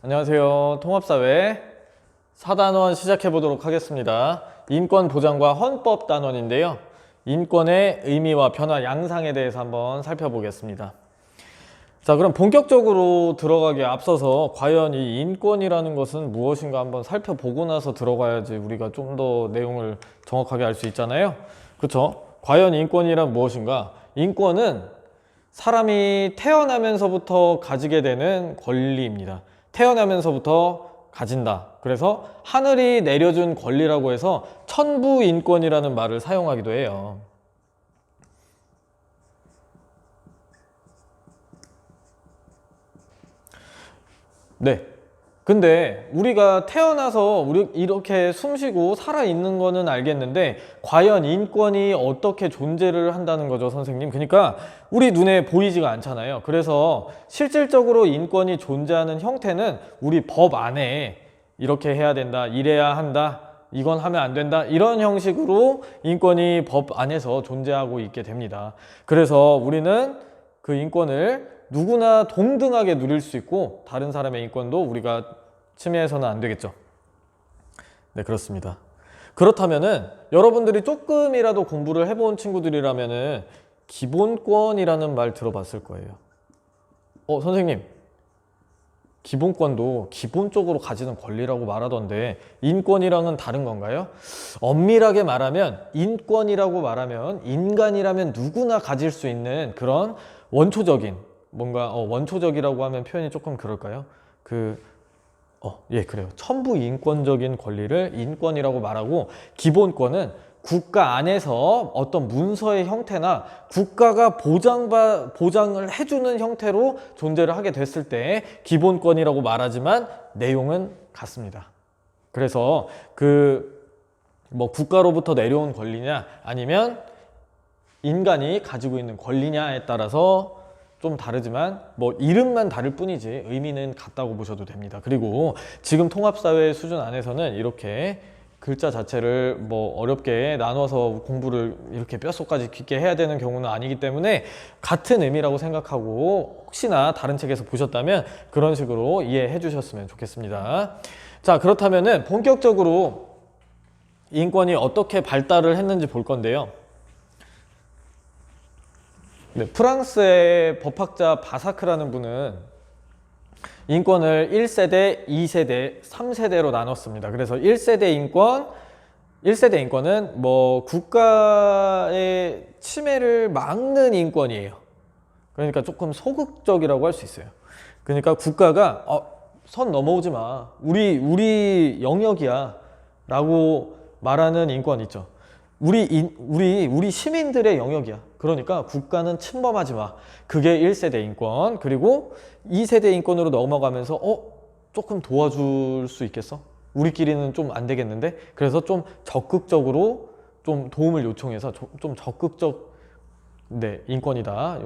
안녕하세요. 통합사회 4단원 시작해 보도록 하겠습니다. 인권보장과 헌법단원인데요. 인권의 의미와 변화 양상에 대해서 한번 살펴보겠습니다. 자, 그럼 본격적으로 들어가기에 앞서서 과연 이 인권이라는 것은 무엇인가 한번 살펴보고 나서 들어가야지 우리가 좀 더 내용을 정확하게 알 수 있잖아요. 그렇죠? 과연 인권이란 무엇인가? 인권은 사람이 태어나면서부터 가지게 되는 권리입니다. 태어나면서부터 가진다. 그래서 하늘이 내려준 권리라고 해서 천부인권이라는 말을 사용하기도 해요. 네. 근데 우리가 태어나서 우리 이렇게 숨쉬고 살아있는 거는 알겠는데 과연 인권이 어떻게 존재를 한다는 거죠, 선생님? 그러니까 우리 눈에 보이지가 않잖아요. 그래서 실질적으로 인권이 존재하는 형태는 우리 법 안에 이렇게 해야 된다, 이래야 한다, 이건 하면 안 된다, 이런 형식으로 인권이 법 안에서 존재하고 있게 됩니다. 그래서 우리는 그 인권을 누구나 동등하게 누릴 수 있고 다른 사람의 인권도 우리가 침해해서는 안 되겠죠. 네, 그렇습니다. 그렇다면은 여러분들이 조금이라도 공부를 해본 친구들이라면은 기본권이라는 말 들어봤을 거예요. 선생님, 기본권도 기본적으로 가지는 권리라고 말하던데 인권이랑은 다른 건가요? 엄밀하게 말하면 인권이라고 말하면 인간이라면 누구나 가질 수 있는 그런 원초적인 뭔가 원초적이라고 하면 표현이 조금 그럴까요? 예, 그래요. 천부인권적인 권리를 인권이라고 말하고 기본권은 국가 안에서 어떤 문서의 형태나 국가가 보장을 해주는 형태로 존재를 하게 됐을 때 기본권이라고 말하지만 내용은 같습니다. 그래서 국가로부터 내려온 권리냐 아니면 인간이 가지고 있는 권리냐에 따라서 좀 다르지만 이름만 다를 뿐이지 의미는 같다고 보셔도 됩니다. 그리고 지금 통합사회 수준 안에서는 이렇게 글자 자체를 어렵게 나눠서 공부를 이렇게 뼛속까지 깊게 해야 되는 경우는 아니기 때문에 같은 의미라고 생각하고 혹시나 다른 책에서 보셨다면 그런 식으로 이해해 주셨으면 좋겠습니다. 자, 그렇다면은 본격적으로 인권이 어떻게 발달을 했는지 볼 건데요. 네, 프랑스의 법학자 바사크라는 분은 인권을 1세대, 2세대, 3세대로 나눴습니다. 그래서 1세대 인권은 국가의 침해를 막는 인권이에요. 그러니까 조금 소극적이라고 할 수 있어요. 그러니까 국가가 선 넘어오지 마. 우리 영역이야. 라고 말하는 인권 있죠. 우리 시민들의 영역이야. 그러니까 국가는 침범하지 마. 그게 1세대 인권. 그리고 2세대 인권으로 넘어가면서 조금 도와줄 수 있겠어? 우리끼리는 좀 안 되겠는데? 그래서 좀 적극적으로 좀 도움을 요청해서 좀 적극적 인권이다.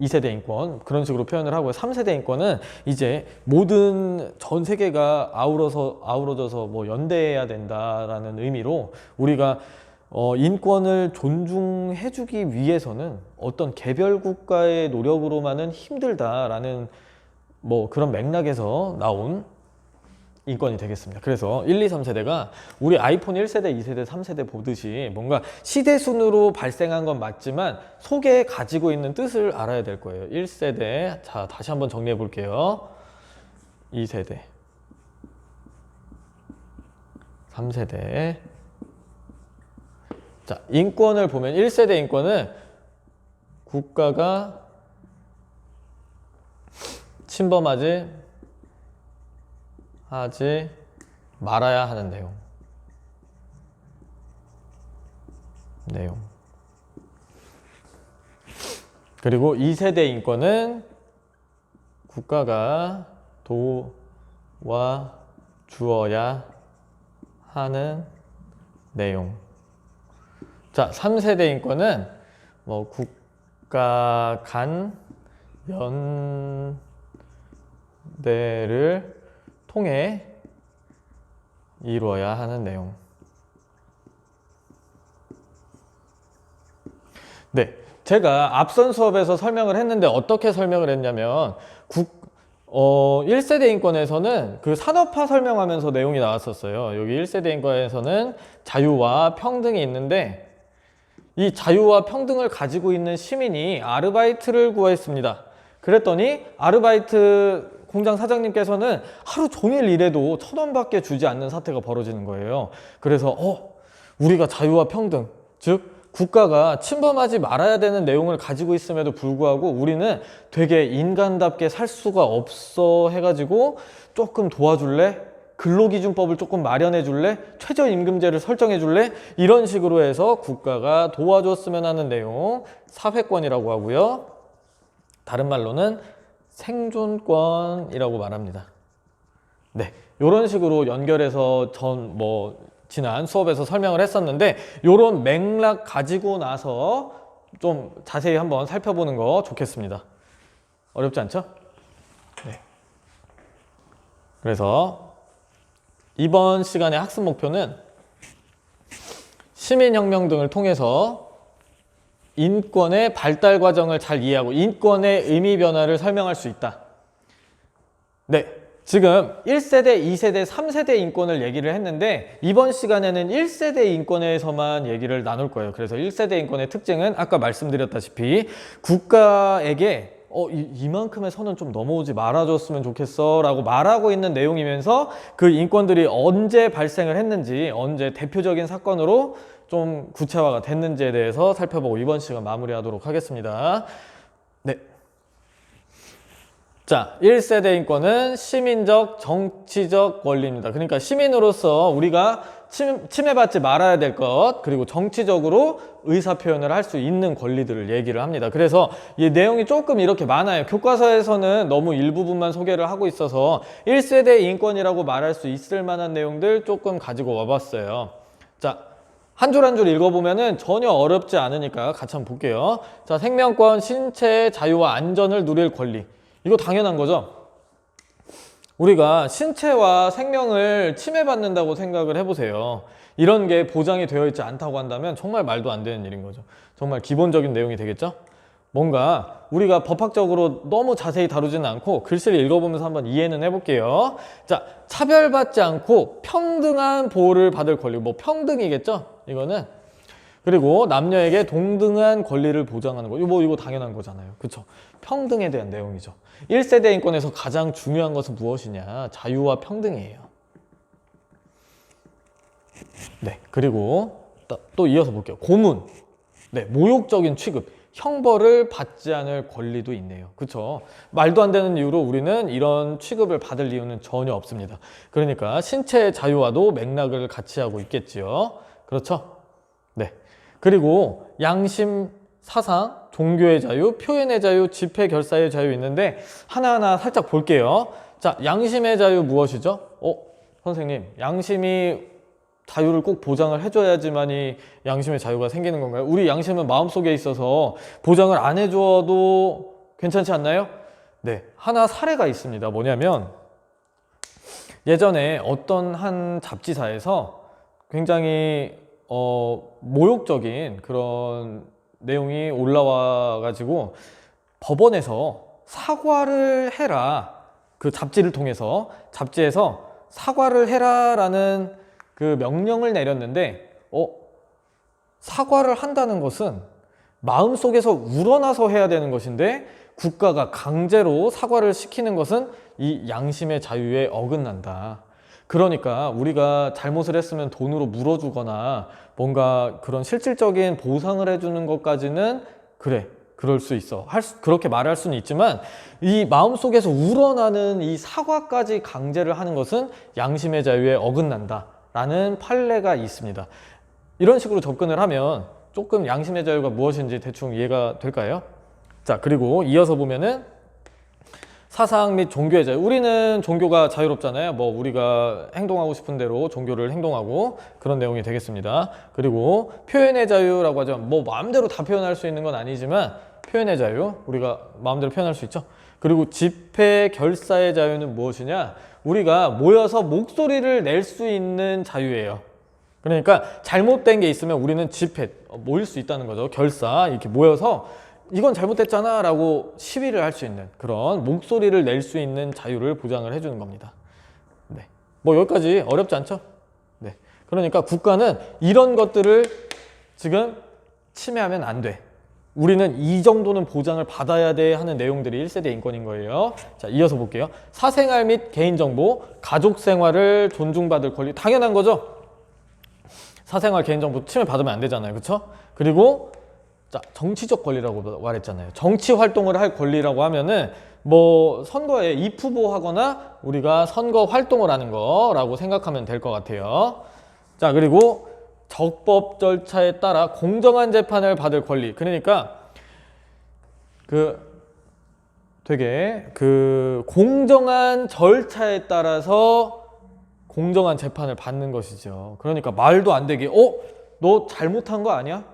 2세대 인권 그런 식으로 표현을 하고요. 3세대 인권은 이제 모든 전 세계가 아우러져서 연대해야 된다라는 의미로 우리가 인권을 존중해주기 위해서는 어떤 개별 국가의 노력으로만은 힘들다라는 그런 맥락에서 나온 인권이 되겠습니다. 그래서 1, 2, 3세대가 우리 아이폰 1세대, 2세대, 3세대 보듯이 뭔가 시대순으로 발생한 건 맞지만 속에 가지고 있는 뜻을 알아야 될 거예요. 1세대, 자 다시 한번 정리해 볼게요. 2세대, 3세대. 자, 인권을 보면 1세대 인권은 국가가 침범하지 말아야 하는 내용. 그리고 2세대 인권은 국가가 도와주어야 하는 내용. 자, 3세대 인권은 국가 간 연대를 통해 이루어야 하는 내용. 네, 제가 앞선 수업에서 설명을 했는데 어떻게 설명을 했냐면 1세대 인권에서는 그 산업화 설명하면서 내용이 나왔었어요. 여기 1세대 인권에서는 자유와 평등이 있는데 이 자유와 평등을 가지고 있는 시민이 아르바이트를 구했습니다. 그랬더니 아르바이트 공장 사장님께서는 하루 종일 일해도 1,000원밖에 주지 않는 사태가 벌어지는 거예요. 그래서 우리가 자유와 평등, 즉 국가가 침범하지 말아야 되는 내용을 가지고 있음에도 불구하고 우리는 되게 인간답게 살 수가 없어 해가지고 조금 도와줄래? 근로기준법을 조금 마련해 줄래? 최저임금제를 설정해 줄래? 이런 식으로 해서 국가가 도와줬으면 하는 내용, 사회권이라고 하고요. 다른 말로는 생존권이라고 말합니다. 네, 이런 식으로 연결해서 지난 수업에서 설명을 했었는데 이런 맥락 가지고 나서 좀 자세히 한번 살펴보는 거 좋겠습니다. 어렵지 않죠? 네. 그래서 이번 시간의 학습 목표는 시민혁명 등을 통해서 인권의 발달 과정을 잘 이해하고 인권의 의미 변화를 설명할 수 있다. 네, 지금 1세대, 2세대, 3세대 인권을 얘기를 했는데 이번 시간에는 1세대 인권에서만 얘기를 나눌 거예요. 그래서 1세대 인권의 특징은 아까 말씀드렸다시피 국가에게 이만큼의 선은 좀 넘어오지 말아줬으면 좋겠어 라고 말하고 있는 내용이면서 그 인권들이 언제 발생을 했는지, 언제 대표적인 사건으로 좀 구체화가 됐는지에 대해서 살펴보고 이번 시간 마무리하도록 하겠습니다. 네. 자, 1세대 인권은 시민적, 정치적 권리입니다. 그러니까 시민으로서 우리가 침해받지 말아야 될 것, 그리고 정치적으로 의사표현을 할 수 있는 권리들을 얘기를 합니다. 그래서 이 내용이 조금 이렇게 많아요. 교과서에서는 너무 일부분만 소개를 하고 있어서 1세대 인권이라고 말할 수 있을 만한 내용들 조금 가지고 와봤어요. 자, 한 줄 한 줄 읽어보면은 전혀 어렵지 않으니까 같이 한번 볼게요. 자, 생명권, 신체의 자유와 안전을 누릴 권리. 이거 당연한 거죠. 우리가 신체와 생명을 침해받는다고 생각을 해보세요. 이런 게 보장이 되어 있지 않다고 한다면 정말 말도 안 되는 일인 거죠. 정말 기본적인 내용이 되겠죠? 뭔가 우리가 법학적으로 너무 자세히 다루지는 않고 글씨를 읽어보면서 한번 이해는 해볼게요. 자, 차별받지 않고 평등한 보호를 받을 권리. 뭐 평등이겠죠? 이거는. 그리고 남녀에게 동등한 권리를 보장하는 거. 이거 당연한 거잖아요. 그렇죠? 평등에 대한 내용이죠. 1세대 인권에서 가장 중요한 것은 무엇이냐? 자유와 평등이에요. 네, 그리고 또 이어서 볼게요. 고문. 네, 모욕적인 취급. 형벌을 받지 않을 권리도 있네요. 그렇죠? 말도 안 되는 이유로 우리는 이런 취급을 받을 이유는 전혀 없습니다. 그러니까 신체의 자유와도 맥락을 같이 하고 있겠지요. 그렇죠? 네. 그리고 양심, 사상, 종교의 자유, 표현의 자유, 집회 결사의 자유 있는데 하나하나 살짝 볼게요. 자, 양심의 자유 무엇이죠? 선생님, 양심이 자유를 꼭 보장을 해줘야지만이 양심의 자유가 생기는 건가요? 우리 양심은 마음속에 있어서 보장을 안 해줘도 괜찮지 않나요? 네, 하나 사례가 있습니다. 뭐냐면 예전에 어떤 한 잡지사에서 굉장히 모욕적인 그런 내용이 올라와 가지고 법원에서 사과를 해라, 그 잡지를 통해서 잡지에서 사과를 해라 라는 그 명령을 내렸는데 사과를 한다는 것은 마음속에서 우러나서 해야 되는 것인데 국가가 강제로 사과를 시키는 것은 이 양심의 자유에 어긋난다. 그러니까 우리가 잘못을 했으면 돈으로 물어주거나 뭔가 그런 실질적인 보상을 해주는 것까지는 그래, 그럴 수 있어. 그렇게 말할 수는 있지만 이 마음속에서 우러나는 이 사과까지 강제를 하는 것은 양심의 자유에 어긋난다 라는 판례가 있습니다. 이런 식으로 접근을 하면 조금 양심의 자유가 무엇인지 대충 이해가 될까요? 자, 그리고 이어서 보면은 사상 및 종교의 자유. 우리는 종교가 자유롭잖아요. 뭐 우리가 행동하고 싶은 대로 종교를 행동하고 그런 내용이 되겠습니다. 그리고 표현의 자유라고 하죠. 뭐 마음대로 다 표현할 수 있는 건 아니지만 표현의 자유, 우리가 마음대로 표현할 수 있죠. 그리고 집회 결사의 자유는 무엇이냐? 우리가 모여서 목소리를 낼 수 있는 자유예요. 그러니까 잘못된 게 있으면 우리는 집회, 모일 수 있다는 거죠. 결사, 이렇게 모여서 이건 잘못됐잖아 라고 시위를 할 수 있는 그런 목소리를 낼 수 있는 자유를 보장을 해주는 겁니다. 네. 뭐 여기까지 어렵지 않죠? 네. 그러니까 국가는 이런 것들을 지금 침해하면 안 돼. 우리는 이 정도는 보장을 받아야 돼 하는 내용들이 1세대 인권인 거예요. 자, 이어서 볼게요. 사생활 및 개인정보, 가족생활을 존중받을 권리. 당연한 거죠? 사생활, 개인정보 침해받으면 안 되잖아요. 그렇죠? 그리고 자, 정치적 권리라고 말했잖아요. 정치 활동을 할 권리라고 하면은 뭐 선거에 입후보하거나 우리가 선거 활동을 하는 거라고 생각하면 될 것 같아요. 자, 그리고 적법 절차에 따라 공정한 재판을 받을 권리. 그러니까 되게 공정한 절차에 따라서 공정한 재판을 받는 것이죠. 그러니까 말도 안 되게 너 잘못한 거 아니야?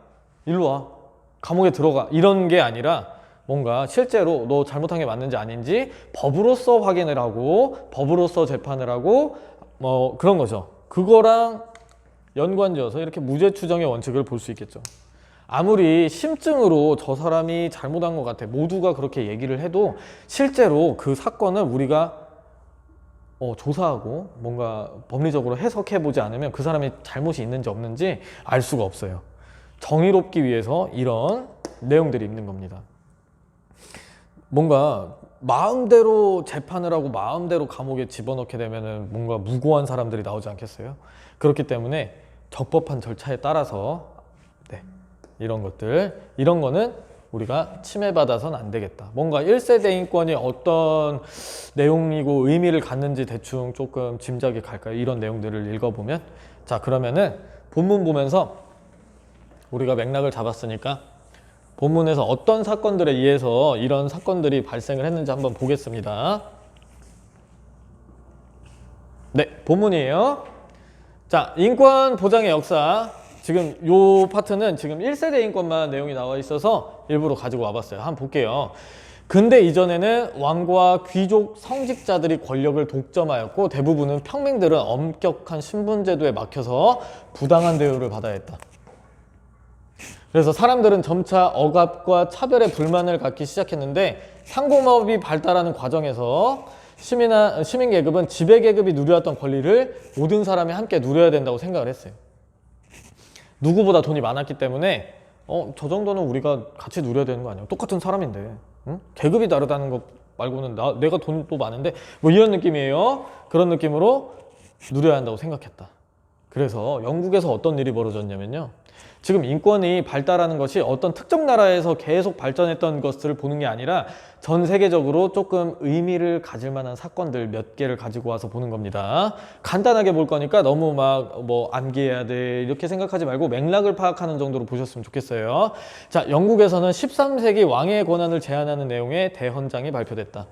일로 와. 감옥에 들어가. 이런 게 아니라 뭔가 실제로 너 잘못한 게 맞는지 아닌지 법으로서 확인을 하고 법으로서 재판을 하고 뭐 그런 거죠. 그거랑 연관지어서 이렇게 무죄 추정의 원칙을 볼 수 있겠죠. 아무리 심증으로 저 사람이 잘못한 것 같아 모두가 그렇게 얘기를 해도 실제로 그 사건을 우리가 조사하고 뭔가 법리적으로 해석해보지 않으면 그 사람이 잘못이 있는지 없는지 알 수가 없어요. 정의롭기 위해서 이런 내용들이 있는 겁니다. 뭔가 마음대로 재판을 하고 마음대로 감옥에 집어넣게 되면은 뭔가 무고한 사람들이 나오지 않겠어요? 그렇기 때문에 적법한 절차에 따라서 이런 거는 우리가 침해받아서는 안 되겠다. 뭔가 1세대 인권이 어떤 내용이고 의미를 갖는지 대충 조금 짐작이 갈까요? 이런 내용들을 읽어보면. 자, 그러면은 본문 보면서 우리가 맥락을 잡았으니까 본문에서 어떤 사건들에 의해서 이런 사건들이 발생을 했는지 한번 보겠습니다. 네, 본문이에요. 자, 인권 보장의 역사. 지금 요 파트는 지금 1세대 인권만 내용이 나와 있어서 일부러 가지고 와봤어요. 한번 볼게요. 근대 이전에는 왕과 귀족, 성직자들이 권력을 독점하였고 대부분은 평민들은 엄격한 신분제도에 막혀서 부당한 대우를 받아야 했다. 그래서 사람들은 점차 억압과 차별에 불만을 갖기 시작했는데 상공업이 발달하는 과정에서 시민 계급은 지배 계급이 누려왔던 권리를 모든 사람이 함께 누려야 된다고 생각을 했어요. 누구보다 돈이 많았기 때문에 저 정도는 우리가 같이 누려야 되는 거 아니야? 똑같은 사람인데 응? 계급이 다르다는 것 말고는 내가 돈도 많은데 뭐 이런 느낌이에요. 그런 느낌으로 누려야 한다고 생각했다. 그래서 영국에서 어떤 일이 벌어졌냐면요. 지금 인권이 발달하는 것이 어떤 특정 나라에서 계속 발전했던 것을 보는 게 아니라 전 세계적으로 조금 의미를 가질 만한 사건들 몇 개를 가지고 와서 보는 겁니다. 간단하게 볼 거니까 너무 막 뭐 암기해야 돼 이렇게 생각하지 말고 맥락을 파악하는 정도로 보셨으면 좋겠어요. 자, 영국에서는 13세기 왕의 권한을 제한하는 내용의 대헌장이 발표됐다.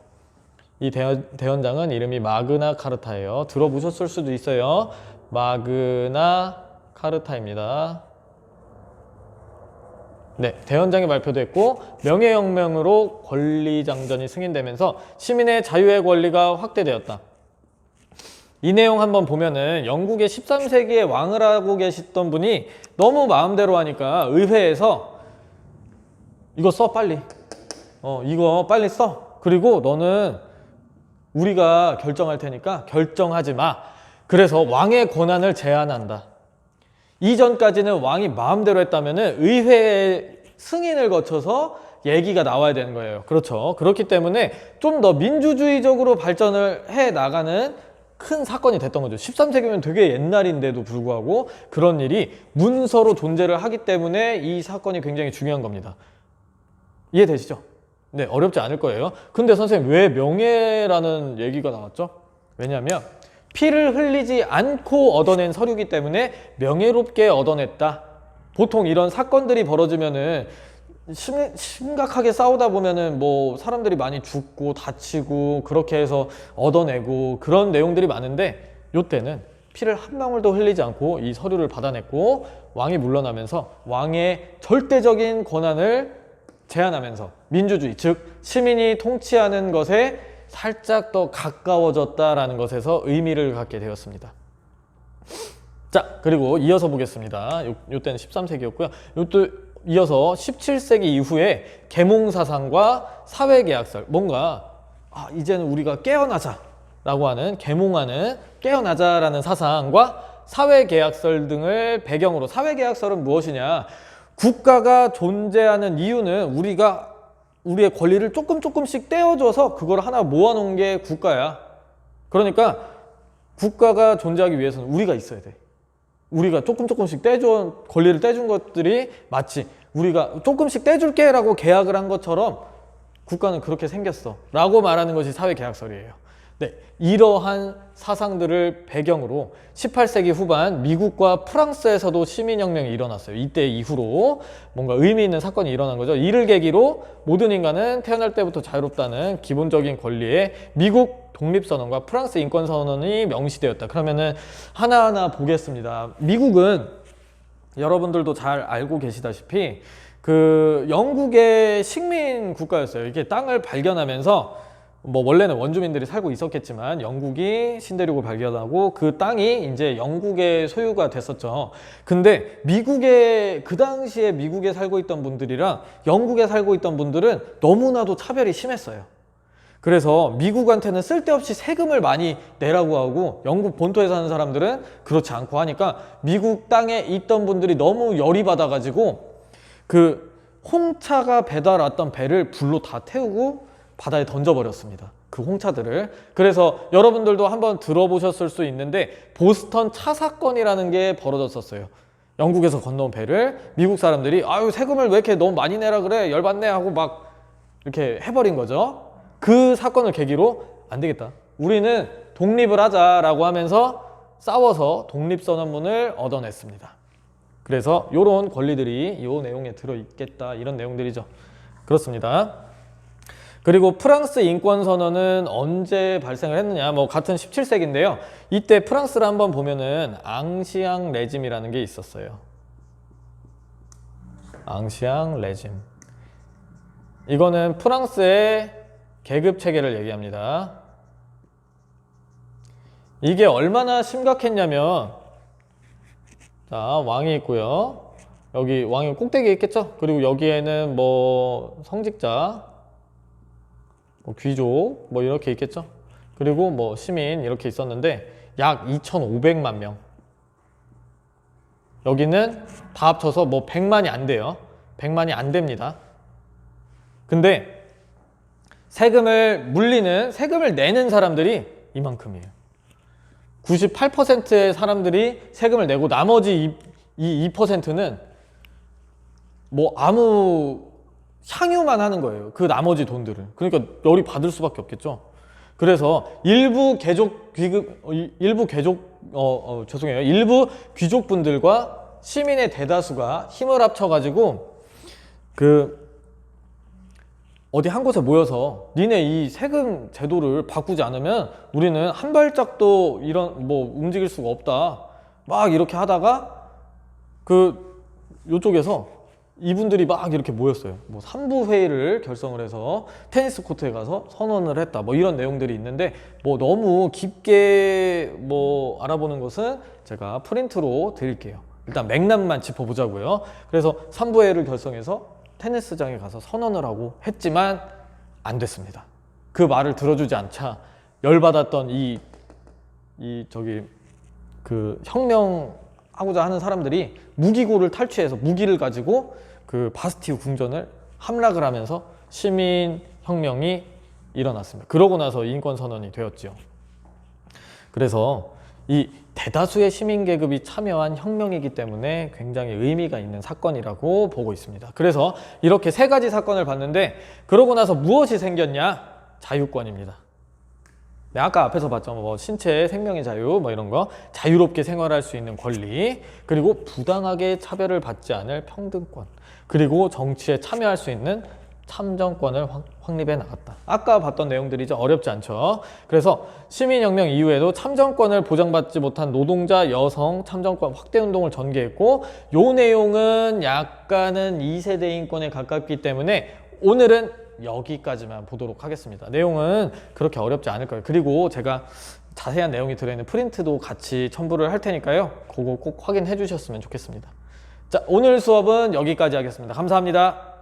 이 대헌장은 이름이 마그나 카르타예요. 들어보셨을 수도 있어요. 마그나 카르타입니다. 네, 대헌장이 발표됐고 명예혁명으로 권리장전이 승인되면서 시민의 자유의 권리가 확대되었다. 이 내용 한번 보면은 영국의 13세기에 왕을 하고 계시던 분이 너무 마음대로 하니까 의회에서 이거 써 빨리 이거 빨리 써. 그리고 너는 우리가 결정할 테니까 결정하지 마. 그래서 왕의 권한을 제한한다. 이전까지는 왕이 마음대로 했다면은 의회의 승인을 거쳐서 얘기가 나와야 되는 거예요. 그렇죠. 그렇기 때문에 좀 더 민주주의적으로 발전을 해 나가는 큰 사건이 됐던 거죠. 13세기면 되게 옛날인데도 불구하고 그런 일이 문서로 존재를 하기 때문에 이 사건이 굉장히 중요한 겁니다. 이해되시죠? 네, 어렵지 않을 거예요. 근데 선생님 왜 명예라는 얘기가 나왔죠? 왜냐하면 피를 흘리지 않고 얻어낸 서류이기 때문에 명예롭게 얻어냈다. 보통 이런 사건들이 벌어지면은 심각하게 싸우다 보면은 뭐 사람들이 많이 죽고 다치고 그렇게 해서 얻어내고 그런 내용들이 많은데 이때는 피를 한 방울도 흘리지 않고 이 서류를 받아냈고 왕이 물러나면서 왕의 절대적인 권한을 제한하면서 민주주의, 즉 시민이 통치하는 것에 살짝 더 가까워졌다라는 것에서 의미를 갖게 되었습니다. 자, 그리고 이어서 보겠습니다. 요때는 13세기였고요. 요때 이어서 17세기 이후에 계몽사상과 사회계약설, 뭔가 이제는 우리가 깨어나자 라고 하는, 계몽하는 깨어나자라는 사상과 사회계약설 등을 배경으로, 사회계약설은 무엇이냐, 국가가 존재하는 이유는 우리가 우리의 권리를 조금씩 떼어줘서 그걸 하나 모아놓은 게 국가야. 그러니까 국가가 존재하기 위해서는 우리가 있어야 돼. 우리가 조금씩 권리를 떼준 것들이 마치 우리가 조금씩 떼줄게 라고 계약을 한 것처럼 국가는 그렇게 생겼어 라고 말하는 것이 사회계약설이에요. 네, 이러한 사상들을 배경으로 18세기 후반 미국과 프랑스에서도 시민혁명이 일어났어요. 이때 이후로 뭔가 의미 있는 사건이 일어난 거죠. 이를 계기로 모든 인간은 태어날 때부터 자유롭다는 기본적인 권리에 미국 독립선언과 프랑스 인권선언이 명시되었다. 그러면은 하나하나 보겠습니다. 미국은 여러분들도 잘 알고 계시다시피 그 영국의 식민 국가였어요. 이게 땅을 발견하면서 원래는 원주민들이 살고 있었겠지만 영국이 신대륙을 발견하고 그 땅이 이제 영국의 소유가 됐었죠. 근데 그 당시에 미국에 살고 있던 분들이랑 영국에 살고 있던 분들은 너무나도 차별이 심했어요. 그래서 미국한테는 쓸데없이 세금을 많이 내라고 하고 영국 본토에 사는 사람들은 그렇지 않고 하니까 미국 땅에 있던 분들이 너무 열이 받아가지고 그 홍차가 배달 왔던 배를 불로 다 태우고 바다에 던져버렸습니다. 그 홍차들을. 그래서 여러분들도 한번 들어보셨을 수 있는데 보스턴 차 사건이라는 게 벌어졌었어요. 영국에서 건너온 배를 미국 사람들이 세금을 왜 이렇게 너무 많이 내라 그래, 열받네 하고 막 이렇게 해버린 거죠. 그 사건을 계기로 안 되겠다, 우리는 독립을 하자라고 하면서 싸워서 독립선언문을 얻어냈습니다. 그래서 이런 권리들이 이 내용에 들어있겠다, 이런 내용들이죠. 그렇습니다. 그리고 프랑스 인권선언은 언제 발생을 했느냐, 같은 17세기인데요. 이때 프랑스를 한번 보면은 앙시앙 레짐이라는 게 있었어요. 앙시앙 레짐. 이거는 프랑스의 계급 체계를 얘기합니다. 이게 얼마나 심각했냐면, 자, 왕이 있고요. 여기 왕이 꼭대기에 있겠죠? 그리고 여기에는 성직자, 귀족 이렇게 있겠죠. 그리고 시민 이렇게 있었는데 약 2,500만 명. 여기는 다 합쳐서 100만이 안 돼요. 100만이 안 됩니다. 근데 세금을 내는 사람들이 이만큼이에요. 98%의 사람들이 세금을 내고 나머지 이 2%는 아무 향유만 하는 거예요. 그 나머지 돈들을. 그러니까 열이 받을 수밖에 없겠죠. 그래서 일부 귀족분들과 시민의 대다수가 힘을 합쳐가지고 어디 한 곳에 모여서 니네 이 세금 제도를 바꾸지 않으면 우리는 한 발짝도 움직일 수가 없다. 막 이렇게 하다가 요쪽에서 이분들이 막 이렇게 모였어요. 3부 회의를 결성을 해서 테니스 코트에 가서 선언을 했다. 이런 내용들이 있는데 너무 깊게 알아보는 것은 제가 프린트로 드릴게요. 일단 맥락만 짚어보자고요. 그래서 3부 회의를 결성해서 테니스장에 가서 선언을 하고 했지만 안 됐습니다. 그 말을 들어주지 않자 열받았던 혁명하고자 하는 사람들이 무기고를 탈취해서 무기를 가지고 그 바스티유 궁전을 함락을 하면서 시민혁명이 일어났습니다. 그러고 나서 인권선언이 되었죠. 그래서 이 대다수의 시민계급이 참여한 혁명이기 때문에 굉장히 의미가 있는 사건이라고 보고 있습니다. 그래서 이렇게 세 가지 사건을 봤는데 그러고 나서 무엇이 생겼냐? 자유권입니다. 네, 아까 앞에서 봤죠. 신체, 생명의 자유, 이런 거. 자유롭게 생활할 수 있는 권리. 그리고 부당하게 차별을 받지 않을 평등권. 그리고 정치에 참여할 수 있는 참정권을 확립해 나갔다. 아까 봤던 내용들이죠. 어렵지 않죠. 그래서 시민혁명 이후에도 참정권을 보장받지 못한 노동자, 여성 참정권 확대 운동을 전개했고 요 내용은 약간은 2세대 인권에 가깝기 때문에 오늘은 여기까지만 보도록 하겠습니다. 내용은 그렇게 어렵지 않을 거예요. 그리고 제가 자세한 내용이 들어있는 프린트도 같이 첨부를 할 테니까요. 그거 꼭 확인해 주셨으면 좋겠습니다. 자, 오늘 수업은 여기까지 하겠습니다. 감사합니다.